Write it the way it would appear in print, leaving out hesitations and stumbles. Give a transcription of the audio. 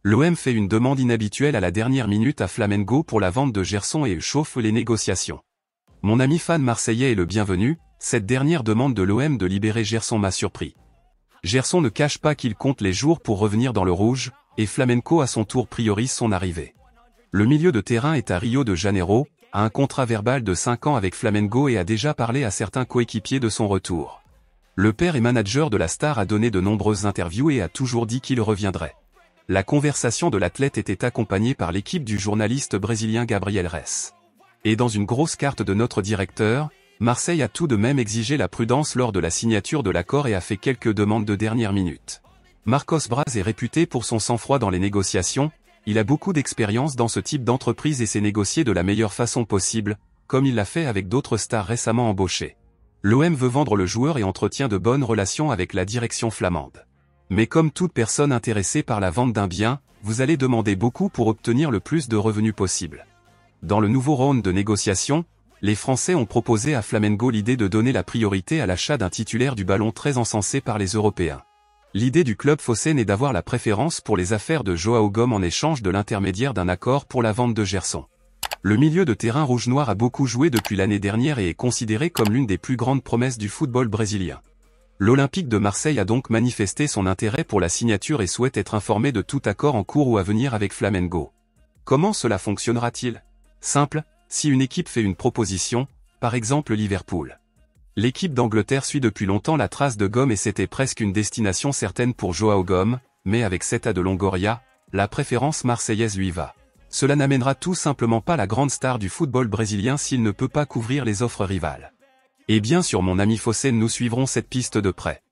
L'OM fait une demande inhabituelle à la dernière minute à Flamengo pour la vente de Gerson et chauffe les négociations. Mon ami fan marseillais est le bienvenu, cette dernière demande de l'OM de libérer Gerson m'a surpris. Gerson ne cache pas qu'il compte les jours pour revenir dans le rouge, et Flamengo à son tour priorise son arrivée. Le milieu de terrain est à Rio de Janeiro, a un contrat verbal de 5 ans avec Flamengo et a déjà parlé à certains coéquipiers de son retour. Le père et manager de la star a donné de nombreuses interviews et a toujours dit qu'il reviendrait. La conversation de l'athlète était accompagnée par l'équipe du journaliste brésilien Gabriel Ress. Et dans une grosse carte de notre directeur, Marseille a tout de même exigé la prudence lors de la signature de l'accord et a fait quelques demandes de dernière minute. Marcos Braz est réputé pour son sang-froid dans les négociations, il a beaucoup d'expérience dans ce type d'entreprise et sait négocier de la meilleure façon possible, comme il l'a fait avec d'autres stars récemment embauchées. L'OM veut vendre le joueur et entretient de bonnes relations avec la direction flamande. Mais comme toute personne intéressée par la vente d'un bien, vous allez demander beaucoup pour obtenir le plus de revenus possible. Dans le nouveau round de négociation, les Français ont proposé à Flamengo l'idée de donner la priorité à l'achat d'un titulaire du ballon très encensé par les Européens. L'idée du club phocéen est d'avoir la préférence pour les affaires de João Gomes en échange de l'intermédiaire d'un accord pour la vente de Gerson. Le milieu de terrain rouge-noir a beaucoup joué depuis l'année dernière et est considéré comme l'une des plus grandes promesses du football brésilien. L'Olympique de Marseille a donc manifesté son intérêt pour la signature et souhaite être informé de tout accord en cours ou à venir avec Flamengo. Comment cela fonctionnera-t-il? Simple, si une équipe fait une proposition, par exemple Liverpool. L'équipe d'Angleterre suit depuis longtemps la trace de Gomes et c'était presque une destination certaine pour João Gomes, mais avec Zeta de Longoria, la préférence marseillaise lui va. Cela n'amènera tout simplement pas la grande star du football brésilien s'il ne peut pas couvrir les offres rivales. Et bien sûr mon ami phocéen nous suivrons cette piste de près.